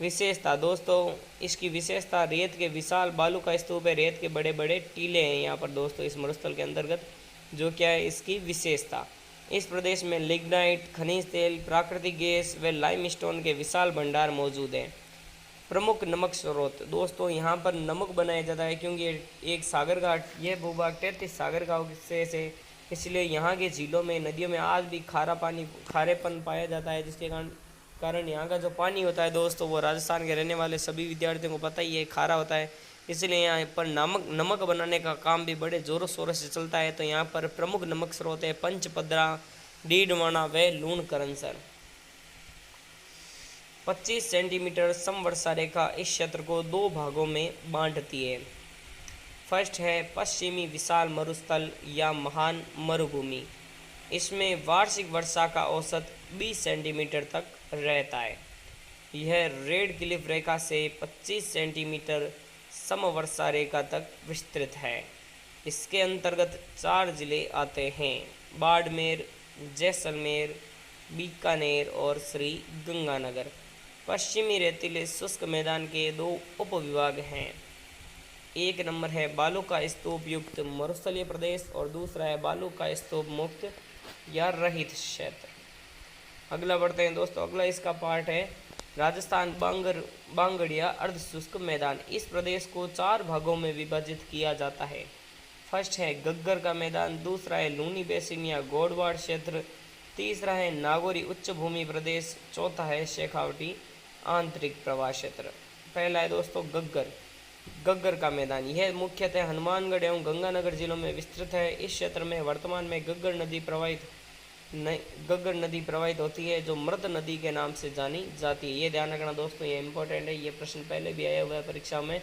विशेषता दोस्तों इसकी विशेषता रेत के विशाल बालू का स्तूप है, रेत के बड़े बड़े टीले हैं यहाँ पर दोस्तों इस मरुस्थल के अंतर्गत, जो क्या है इसकी विशेषता। इस प्रदेश में लिग्नाइट, खनिज तेल, प्राकृतिक गैस व लाइमस्टोन के विशाल भंडार मौजूद हैं। प्रमुख नमक स्रोत दोस्तों यहाँ पर नमक बनाया जाता है क्योंकि एक सागर घाट, यह भूभाग 33 सागर घाट से इसलिए यहाँ के झीलों में, नदियों में आज भी खारेपन पाया जाता है, जिसके कारण यहाँ का जो पानी होता है दोस्तों वो राजस्थान के रहने वाले सभी विद्यार्थियों को पता ही है खारा होता है। इसलिए यहाँ पर नमक बनाने का काम भी बड़े ज़ोरों शोरों से चलता है। तो यहाँ पर प्रमुख नमक स्रोत है पंचपदरा, डीडवाना व लूणकरनसर। 25 सेंटीमीटर समवर्षा रेखा इस क्षेत्र को 2 भागों में बांटती है। फर्स्ट है पश्चिमी विशाल मरुस्थल या महान मरुभूमि। इसमें वार्षिक वर्षा का औसत 20 सेंटीमीटर तक रहता है। यह रेड क्लिफ रेखा से 25 सेंटीमीटर समवर्षा रेखा तक विस्तृत है। इसके अंतर्गत 4 जिले आते हैं: बाड़मेर, जैसलमेर, बीकानेर और श्री गंगानगर। पश्चिमी रेतीले शुष्क मैदान के 2 उपविभाग हैं। एक नंबर है बालू का स्तूप युक्त मरुस्थलीय प्रदेश और दूसरा है बालू का स्तूप मुक्त या रहित क्षेत्र। अगला बढ़ते हैं दोस्तों। अगला इसका पार्ट है राजस्थान बांगड़िया अर्धशुष्क मैदान। इस प्रदेश को 4 भागों में विभाजित किया जाता है। फर्स्ट है गग्गर का मैदान, दूसरा है लूनी बेसिन या गोडवाड़ क्षेत्र, तीसरा है नागौरी उच्च भूमि प्रदेश, चौथा है शेखावटी आंतरिक प्रवाह क्षेत्र। पहला है दोस्तों गग्गर का मैदान। यह मुख्यतः हनुमानगढ़ एवं गंगानगर जिलों में विस्तृत है। इस क्षेत्र में वर्तमान में गग्गर नदी प्रवाहित होती है, जो मृत नदी के नाम से जानी जाती है। ये ध्यान रखना दोस्तों, ये इंपॉर्टेंट है। ये प्रश्न पहले भी आया हुआ है परीक्षा में।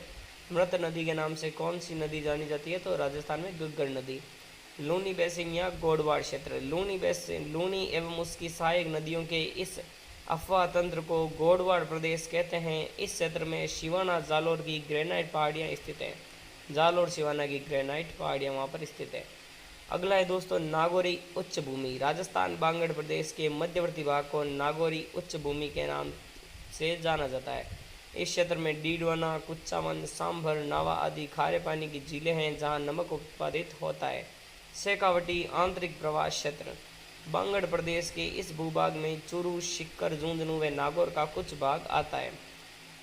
मृत नदी के नाम से कौन सी नदी जानी जाती है? तो राजस्थान में गग्गर नदी। लूनी बेसिन या गोडवाड़ क्षेत्र। लूनी बेसिन लूनी एवं उसकी सहायक नदियों के इस अफवाह तंत्र को गोडवाड़ प्रदेश कहते हैं। इस क्षेत्र में शिवाना जालोर की ग्रेनाइट पहाड़ियाँ स्थित हैं। जालोर शिवाना की ग्रेनाइट पहाड़ियाँ वहाँ पर स्थित है। अगला है दोस्तों नागौरी उच्च भूमि। राजस्थान बांगड़ प्रदेश के मध्यवर्ती भाग को नागौरी उच्च भूमि के नाम से जाना जाता है। इस क्षेत्र में डीडवाना, कुचामन, सांभर, नावा आदि खारे पानी की झीलें हैं जहाँ नमक उत्पादित होता है। शेखावटी आंतरिक प्रवाह क्षेत्र। बांगड़ प्रदेश के इस भूभाग में चूरू, शिक्कर, झुंझुनू व नागौर का कुछ भाग आता है।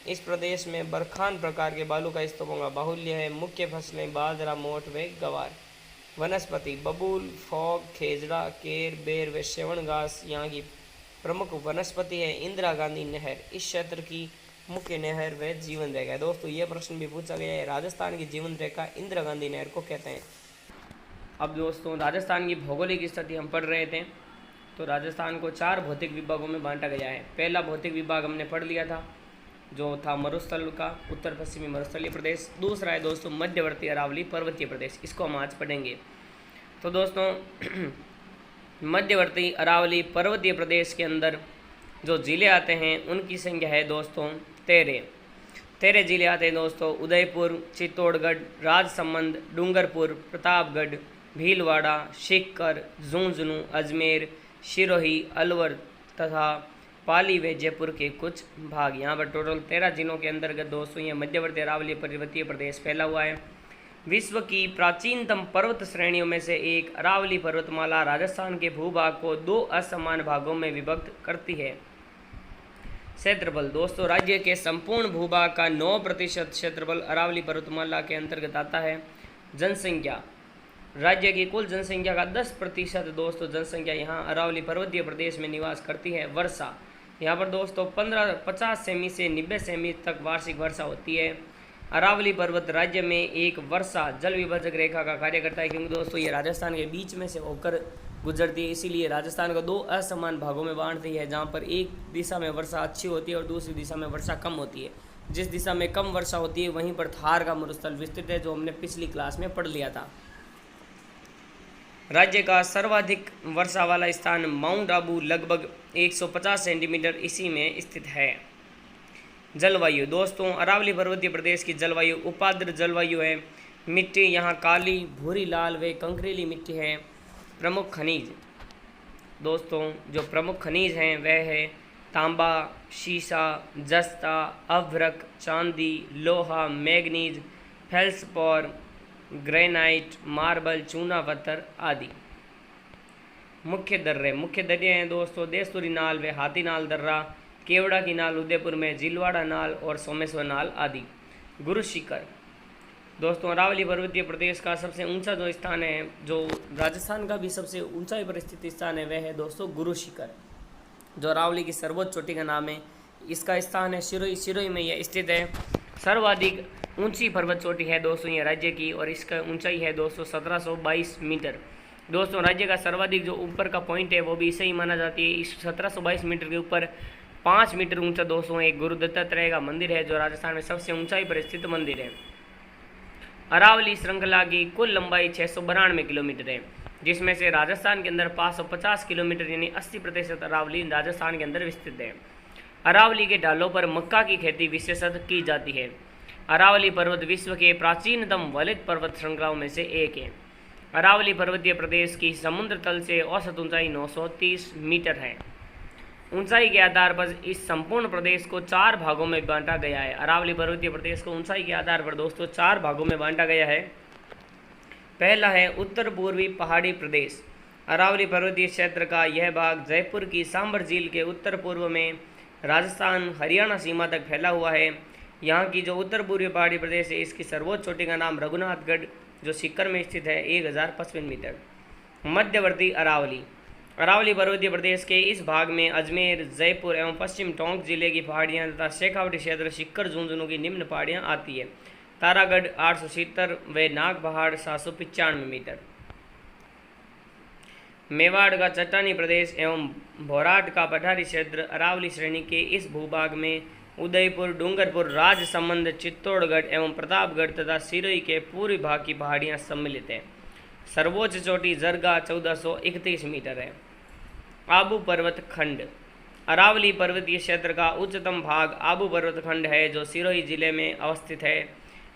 इस प्रदेश में बरखान प्रकार के बालू का स्तूपों का बाहुल्य है। मुख्य फसलें बाजरा, मोठ व गवार। वनस्पति बबूल, फॉग, खेजड़ा, केर, बेर व सेवण घास यहाँ की प्रमुख वनस्पति है। इंदिरा गांधी नहर इस क्षेत्र की मुख्य नहर व जीवन रेखा है। दोस्तों ये प्रश्न भी पूछा गया है। राजस्थान की जीवन रेखा इंदिरा गांधी नहर को कहते हैं। अब दोस्तों राजस्थान की भौगोलिक स्थिति हम पढ़ रहे थे। तो राजस्थान को 4 भौतिक विभागों में बांटा गया है। पहला भौतिक विभाग हमने पढ़ लिया था, जो था मरुस्थल का उत्तर पश्चिमी मरुस्थलीय प्रदेश। दूसरा है दोस्तों मध्यवर्ती अरावली पर्वतीय प्रदेश। इसको हम आज पढ़ेंगे। तो दोस्तों मध्यवर्ती अरावली पर्वतीय प्रदेश के अंदर जो ज़िले आते हैं उनकी संख्या है दोस्तों 13 ज़िले आते हैं दोस्तों। उदयपुर, चित्तौड़गढ़, राजसमंद, डूंगरपुर, प्रतापगढ़, भीलवाड़ा, सीकर, झुंझुनू, अजमेर, सिरोही, अलवर तथा पाली व जयपुर के कुछ भाग। यहाँ पर टोटल 13 जिलों के अंतर्गत दोस्तों ये मध्यवर्ती अरावली पर्वतीय प्रदेश फैला हुआ है। विश्व की प्राचीनतम पर्वत श्रेणियों में से एक अरावली पर्वतमाला राजस्थान के भूभाग को 2 असमान भागों में विभक्त करती है। क्षेत्रफल दोस्तों राज्य के संपूर्ण भूभाग का 9% क्षेत्रफल अरावली पर्वतमाला के अंतर्गत आता है। जनसंख्या राज्य की कुल जनसंख्या का 10% दोस्तों जनसंख्या यहाँ अरावली पर्वतीय प्रदेश में निवास करती है। वर्षा यहाँ पर दोस्तों 50 सेमी से 90 सेमी तक वार्षिक वर्षा होती है। अरावली पर्वत राज्य में एक वर्षा जल विभाजक रेखा का कार्य करता है, क्योंकि दोस्तों ये राजस्थान के बीच में से होकर गुजरती है। इसीलिए राजस्थान को 2 असमान भागों में बांटती है, जहाँ पर एक दिशा में वर्षा अच्छी होती है और दूसरी दिशा में वर्षा कम होती है। जिस दिशा में कम वर्षा होती है वहीं पर थार का मरुस्थल विस्तृत है, जो हमने पिछली क्लास में पढ़ लिया था। राज्य का सर्वाधिक वर्षा वाला स्थान माउंट आबू लगभग 150 सेंटीमीटर इसी में स्थित है। जलवायु दोस्तों अरावली पर्वतीय प्रदेश की जलवायु उपाद्र जलवायु है। मिट्टी यहाँ काली, भूरी, लाल व कंकरीली मिट्टी है। प्रमुख खनिज दोस्तों जो प्रमुख खनिज हैं वह है तांबा, शीशा, जस्ता, अभ्रक, चांदी, लोहा, मैग्नीज, फेल्सपॉर, ग्रेनाइट, मार्बल, चूना पत्थर आदि। मुख्य दर्रे हैं दोस्तों देस्तुरी नाल व हाथी नाल दर्रा, केवड़ा की नाल उदयपुर में, जिलवाड़ा नाल और सोमेश्वर नाल आदि। गुरु शिखर दोस्तों अरावली पर्वतीय प्रदेश का सबसे ऊंचा जो स्थान है, जो राजस्थान का भी सबसे ऊंचाई पर स्थित स्थान है, वह है दोस्तों गुरु शिखर, जो अरावली की सर्वोच्च चोटी का नाम है। इसका स्थान है सिरोही में यह स्थित है। सर्वाधिक ऊंची पर्वत चोटी है दोस्तों ये राज्य की, और इसका ऊंचाई है दोस्तों 1722 मीटर। दोस्तों राज्य का सर्वाधिक जो ऊपर का पॉइंट है वो भी इसे ही माना जाती है। इस 1722 मीटर के ऊपर 5 मीटर ऊंचा दोस्तों एक गुरु दत्तात्रेय का मंदिर है, जो राजस्थान में सबसे ऊंचाई पर स्थित मंदिर है। अरावली श्रृंखला की कुल लंबाई 692 किलोमीटर है, जिसमें से राजस्थान के अंदर 550 किलोमीटर यानी 80% अरावली राजस्थान के अंदर विस्तृत है। अरावली के ढालों पर मक्का की खेती विशेषतः की जाती है। अरावली पर्वत विश्व के प्राचीनतम वलित पर्वत श्रृंखलाओं में से एक है। अरावली पर्वतीय प्रदेश की समुद्र तल से औसत ऊंचाई 930 मीटर है। ऊंचाई के आधार पर इस संपूर्ण प्रदेश को 4 भागों में बांटा गया है। अरावली पर्वतीय प्रदेश को ऊंचाई के आधार पर दोस्तों 4 भागों में बांटा गया है। पहला है उत्तर पूर्वी पहाड़ी प्रदेश। अरावली पर्वतीय क्षेत्र का यह भाग जयपुर की सांबर झील के उत्तर पूर्व में राजस्थान हरियाणा सीमा तक फैला हुआ है। यहाँ की जो उत्तर पूर्वी पहाड़ी प्रदेश है, इसकी सर्वोच्च चोटी का नाम रघुनाथगढ़ जो सीकर में स्थित है 1055 मीटर। मध्यवर्ती अरावली। अरावली पर्वतीय प्रदेश के इस भाग में अजमेर, जयपुर एवं पश्चिम टोंक जिले की पहाड़ियाँ तथा शेखावटी क्षेत्र सीकर झुंझुनू की निम्न पहाड़ियाँ आती है। तारागढ़ 870 व नाग पहाड़ 795 मीटर। मेवाड़ का चट्टानी प्रदेश एवं भोराट का पठारी क्षेत्र अरावली श्रेणी के इस भूभाग में उदयपुर, डूंगरपुर, राजसमंद, चित्तौड़गढ़ एवं प्रतापगढ़ तथा सिरोही के पूर्वी भाग की पहाड़ियाँ सम्मिलित हैं। सर्वोच्च चोटी जरगा 1431 मीटर है। आबू पर्वत खंड। अरावली पर्वतीय क्षेत्र का उच्चतम भाग आबू पर्वत खंड है, जो सिरोही जिले में अवस्थित है।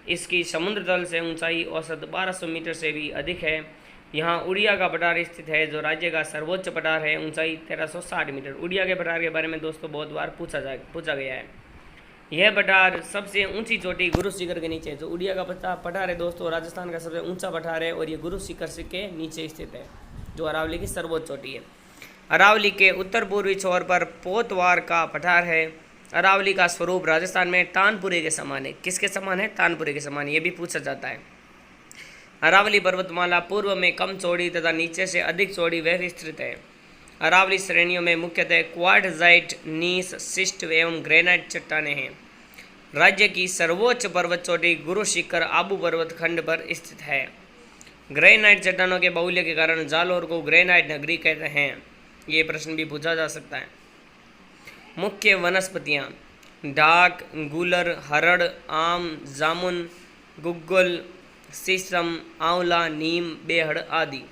इसकी समुद्र तल से ऊंचाई औसत 1200 मीटर से भी अधिक है। यहाँ उड़िया का पठार स्थित है, जो राज्य का सर्वोच्च पठार है, ऊंचाई 1360 मीटर। उड़िया के पठार के बारे में दोस्तों बहुत बार पूछा गया है। यह पठार सबसे ऊंची चोटी गुरु शिखर के नीचे, जो उड़िया का पठार है दोस्तों राजस्थान का सबसे ऊंचा पठार है, और ये गुरु शिखर के नीचे स्थित है, जो अरावली की सर्वोच्च चोटी है। अरावली के उत्तर पूर्वी छोर पर पोतवार का पठार है। अरावली का स्वरूप राजस्थान में तानपुरे के समान है। किसके समान है? तानपुरे के समान, ये भी पूछा जाता है। अरावली पर्वतमाला पूर्व में कम चौड़ी तथा नीचे से अधिक चौड़ी व विस्तृत है। अरावली श्रेणियों में मुख्यतः क्वार्टजाइट, नीस, शिस्ट एवं ग्रेनाइट चट्टानें हैं। राज्य की सर्वोच्च पर्वत चोटी गुरु शिखर आबू पर्वत खंड पर स्थित है। ग्रेनाइट चट्टानों के बाहुल्य के कारण जालौर को ग्रेनाइट नगरी कहते हैं। ये प्रश्न भी पूछा जा सकता है। मुख्य वनस्पतियाँ: डाक, गूलर, हरड़, आम, जामुन, गुग्गल, शीशम, आंवला, नीम, बेहड़ आदि।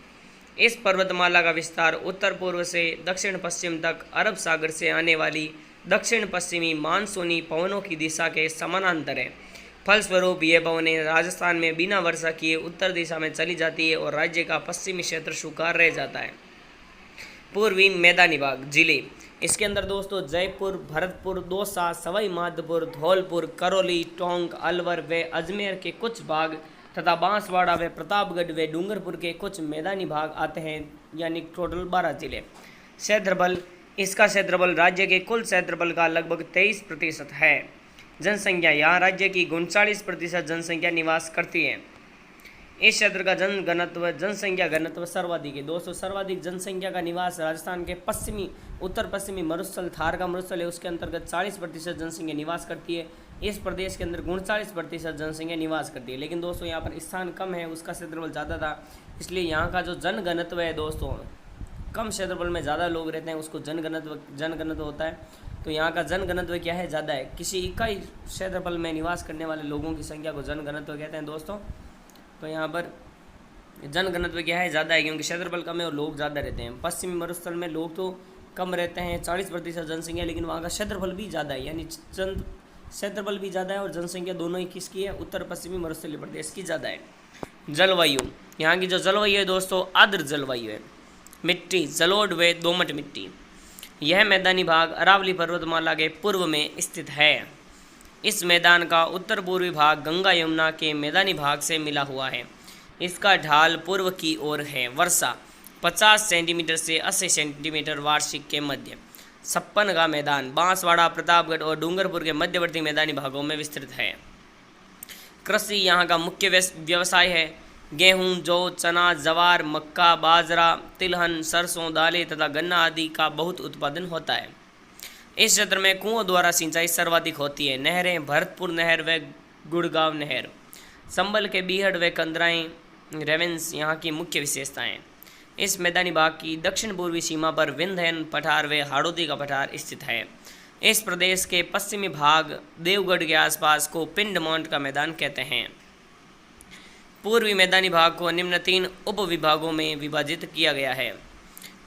इस पर्वतमाला का विस्तार उत्तर पूर्व से दक्षिण पश्चिम तक अरब सागर से आने वाली दक्षिण पश्चिमी मानसूनी पवनों की दिशा के समानांतर है। फलस्वरूप ये पवनें राजस्थान में बिना वर्षा किए उत्तर दिशा में चली जाती है और राज्य का पश्चिमी क्षेत्र सूखा रह जाता है। पूर्वी मैदानी भाग जिले। इसके अंदर दोस्तों जयपुर, भरतपुर, दौसा, सवाई माधोपुर, धौलपुर, करौली, टोंक, अलवर व अजमेर के कुछ भाग तथा बांसवाड़ा व प्रतापगढ़ व डूंगरपुर के कुछ मैदानी भाग आते हैं, यानी टोटल 12 जिले। क्षेत्रफल। इसका क्षेत्रफल राज्य के कुल क्षेत्रफल का लगभग 23% है। जनसंख्या। यहाँ राज्य की 39% जनसंख्या निवास करती है। इस क्षेत्र का जनसंख्या घनत्व सर्वाधिक है। दोस्तों सर्वाधिक जनसंख्या का निवास राजस्थान के उत्तर पश्चिमी मरुस्थल थार का मरुस्थल है, उसके अंतर्गत 40% जनसंख्या निवास करती है। इस प्रदेश के अंदर 39% जनसंख्या निवास करती है। लेकिन दोस्तों यहाँ पर स्थान कम है, उसका क्षेत्रफल ज़्यादा था, इसलिए यहाँ का जो जनघनत्व है दोस्तों, कम क्षेत्रफल में ज़्यादा लोग रहते हैं, उसको जनघनत्व होता है। तो यहाँ का जनघनत्व क्या है? ज़्यादा है। किसी इकाई क्षेत्रफल में निवास करने वाले लोगों की संख्या को जनघनत्व कहते हैं दोस्तों। तो यहाँ पर जनघनत्व क्या है? ज़्यादा है, क्योंकि क्षेत्रफल कम है और लोग ज़्यादा रहते हैं। पश्चिमी मरुस्थल में लोग तो कम रहते हैं, 40% जनसंख्या, लेकिन वहाँ का क्षेत्रफल भी ज़्यादा है, यानी क्षेत्रफल भी ज़्यादा है और जनसंख्या दोनों ही किसकी है? उत्तर पश्चिमी मरुस्थलीय प्रदेश की ज़्यादा है। जलवायु। यहाँ की जो जलवायु है दोस्तों आर्द्र जलवायु है। मिट्टी जलोढ़ व दोमट मिट्टी। यह मैदानी भाग अरावली पर्वतमाला के पूर्व में स्थित है। इस मैदान का उत्तर पूर्वी भाग गंगा यमुना के मैदानी भाग से मिला हुआ है। इसका ढाल पूर्व की ओर है। वर्षा 50 सेंटीमीटर से 80 सेंटीमीटर वार्षिक के मध्य। छप्पन का मैदान बांसवाड़ा, प्रतापगढ़ और डूंगरपुर के मध्यवर्ती मैदानी भागों में विस्तृत है। कृषि यहाँ का मुख्य व्यवसाय है। गेहूं, जौ, चना, जवार, मक्का, बाजरा, तिलहन, सरसों, दालें तथा गन्ना आदि का बहुत उत्पादन होता है। इस क्षेत्र में कुओं द्वारा सिंचाई सर्वाधिक होती है। नहरें भरतपुर नहर व गुड़गांव नहर। संबल के बीहड़ व कंदराएं रेवेंस यहाँ की मुख्य विशेषताएं। इस मैदानी भाग की दक्षिण पूर्वी सीमा पर विंध्यन पठार व हाड़ौती का पठार स्थित है। इस प्रदेश के पश्चिमी भाग देवगढ़ के आसपास को पिंडमोंट का मैदान कहते हैं। पूर्वी मैदानी भाग को निम्न 3 उप विभागों में विभाजित किया गया है।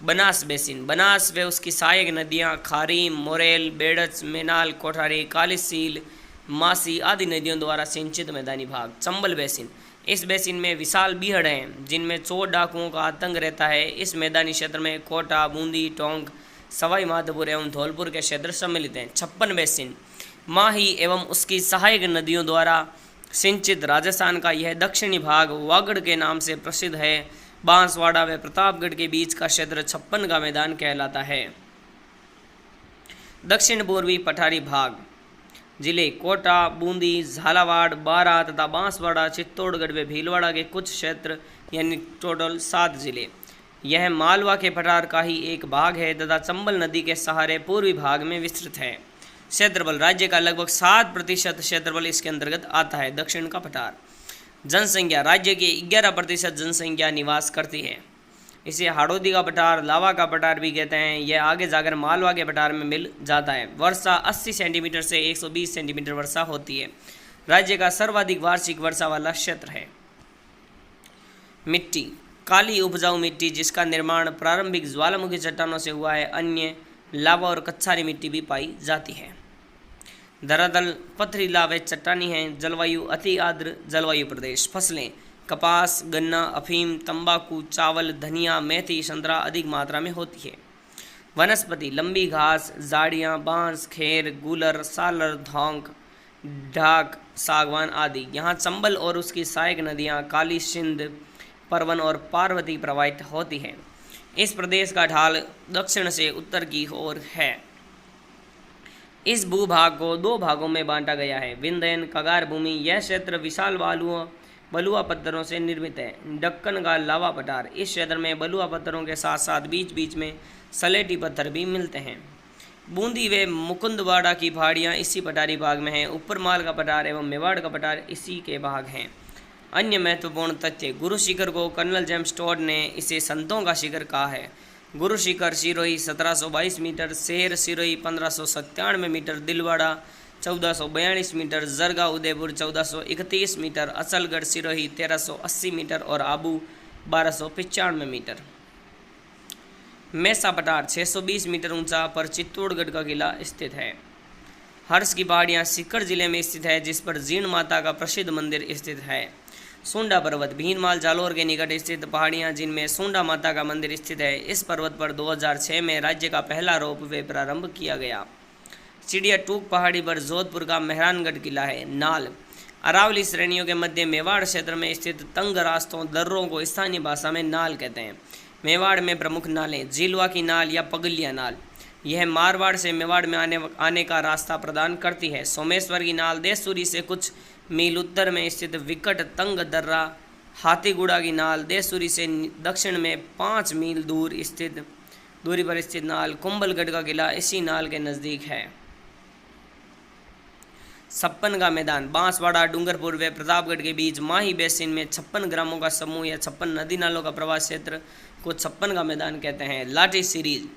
बनास बेसिन, बनास व उसकी सहायक नदियां खारीम, मोरेल, बेड़च, मेनाल, कोठारी, कालीसील, मासी आदि नदियों द्वारा सिंचित मैदानी भाग। चंबल बेसिन, इस बेसिन में विशाल बीहड़ हैं जिनमें चोर डाकुओं का आतंक रहता है। इस मैदानी क्षेत्र में कोटा, बूंदी, टोंक, सवाई माधोपुर एवं धौलपुर के क्षेत्र सम्मिलित हैं। छप्पन बेसिन, माही एवं उसकी सहायक नदियों द्वारा सिंचित राजस्थान का यह दक्षिणी भाग वागड़ के नाम से प्रसिद्ध है। बांसवाड़ा व प्रतापगढ़ के बीच का क्षेत्र छप्पन का मैदान कहलाता है। दक्षिण पूर्वी पठारी भाग जिले कोटा, बूंदी, झालावाड़, बारां तथा बांसवाड़ा, चित्तौड़गढ़ व भीलवाड़ा के कुछ क्षेत्र यानी टोटल 7 जिले। यह मालवा के पठार का ही एक भाग है तथा चंबल नदी के सहारे पूर्वी भाग में विस्तृत है। क्षेत्रफल, राज्य का लगभग 7% क्षेत्रफल इसके अंतर्गत आता है। दक्षिण का पठार। जनसंख्या, राज्य की 11% जनसंख्या निवास करती है। इसे हाड़ौती का पठार, लावा का पठार भी कहते हैं। यह आगे जाकर मालवा के पठार में मिल जाता है। वर्षा 80 सेंटीमीटर से 120 सेंटीमीटर वर्षा होती है। राज्य का सर्वाधिक वार्षिक वर्षा वाला क्षेत्र है। मिट्टी, काली उपजाऊ मिट्टी जिसका निर्माण प्रारंभिक ज्वालामुखी चट्टानों से हुआ है। अन्य लावा और कच्छारी मिट्टी भी पाई जाती है। धरातल पथरीला व चट्टानी है। जलवायु अति आर्द्र जलवायु प्रदेश। फसलें कपास, गन्ना, अफीम, तंबाकू, चावल, धनिया, मेथी, संतरा अधिक मात्रा में होती है। वनस्पति लंबी घास, झाड़ियाँ, बांस, खेर, गूलर, सालर, धौंक, ढाक, सागवान आदि। यहाँ चंबल और उसकी सहायक नदियाँ काली, सिंध, परवन और पार्वती प्रवाहित होती हैं। इस प्रदेश का ढाल दक्षिण से उत्तर की ओर है। इस भूभाग को 2 भागों में बांटा गया है। विंध्यन कगार भूमि, यह क्षेत्र विशाल बलुआ पत्थरों से निर्मित है। दक्कन का लावा पठार, इस क्षेत्र में बलुआ पत्थरों के साथ साथ बीच बीच में सलेटी पत्थर भी मिलते हैं। बूंदी व मुकुंदवाड़ा की पहाड़ियाँ इसी पठारी भाग में हैं। ऊपरमाल का पठार एवं मेवाड़ का पठार इसी के भाग हैं। अन्य महत्वपूर्ण तथ्य, गुरु शिखर को कर्नल जेम्स टॉड ने इसे संतों का शिखर कहा है। गुरु शिखर सिरोही 1722 मीटर, शेर Sirohi 1597 metre, Dilwara 1442 metre, जरगा Udaipur 1431 metre, असलगढ़ Sirohi 1380 metre और आबू 1295 मीटर। मैसा पठार 620 मीटर ऊंचा पर चित्तौड़गढ़ का किला स्थित है। हर्ष की पहाड़ियाँ सीकर जिले में स्थित है जिस पर जीण माता का प्रसिद्ध मंदिर स्थित है। सुंडा पर्वत, भीनमाल जालोर के निकट स्थित पहाड़ियाँ जिनमें सुंडा माता का मंदिर स्थित है। इस पर्वत पर 2006 में राज्य का पहला रोपवे प्रारंभ किया गया। चिड़िया टूक पहाड़ी पर जोधपुर का मेहरानगढ़ किला है। नाल, अरावली श्रेणियों के मध्य मेवाड़ क्षेत्र में स्थित तंग रास्तों दर्रों को स्थानीय भाषा में नाल कहते हैं। मेवाड़ में प्रमुख नालें, झीलवा की नाल या पगलिया नाल, यह मारवाड़ से मेवाड़ में आने का रास्ता प्रदान करती है। सोमेश्वर की नाल देशसूरी से कुछ मील उत्तर में स्थित विकट तंग दर्रा। हाथीगुड़ा की नाल देशसूरी से दक्षिण में 5 मील दूरी पर स्थित नाल। कुंभलगढ़ का किला इसी नाल के नज़दीक है। छप्पन का मैदान, बांसवाड़ा, डूंगरपुर व प्रतापगढ़ के बीच माही बेसिन में 56 ग्रामों का समूह या 56 नदी नालों का प्रवास क्षेत्र को छप्पन का मैदान कहते हैं। लाठी सीरीज,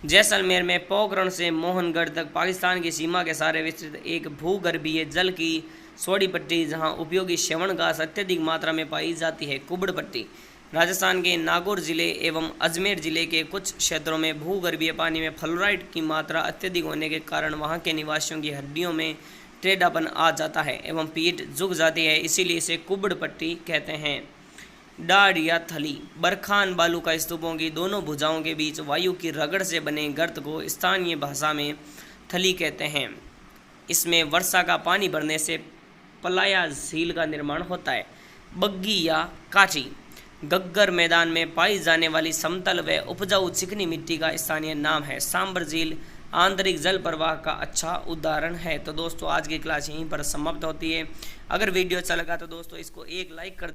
जैसलमेर में पोखरण से मोहनगढ़ तक पाकिस्तान की सीमा के सारे विस्तृत एक भूगर्भीय जल की सोड़ी पट्टी जहाँ उपयोगी श्रवण घास अत्यधिक मात्रा में पाई जाती है। कुबड़ पट्टी, राजस्थान के नागौर जिले एवं अजमेर जिले के कुछ क्षेत्रों में भूगर्भीय पानी में फ्लोराइड की मात्रा अत्यधिक होने के कारण वहाँ के निवासियों की हड्डियों में टेढ़ापन आ जाता है एवं पीठ झुक जाती है, इसीलिए इसे कुबड़ पट्टी कहते हैं। डाढ़ या थली, बरखान बालू का स्तूपों की दोनों भुजाओं के बीच वायु की रगड़ से बने गर्त को स्थानीय भाषा में थली कहते हैं। इसमें वर्षा का पानी भरने से पलाया झील का निर्माण होता है। बग्गी या काठी, गग्गर मैदान में पाई जाने वाली समतल व उपजाऊ चिकनी मिट्टी का स्थानीय नाम है। सांबर झील आंतरिक जल प्रवाह का अच्छा उदाहरण है। तो दोस्तों आज की क्लास यहीं पर समाप्त होती है। अगर वीडियो अच्छा लगा तो दोस्तों इसको एक लाइक कर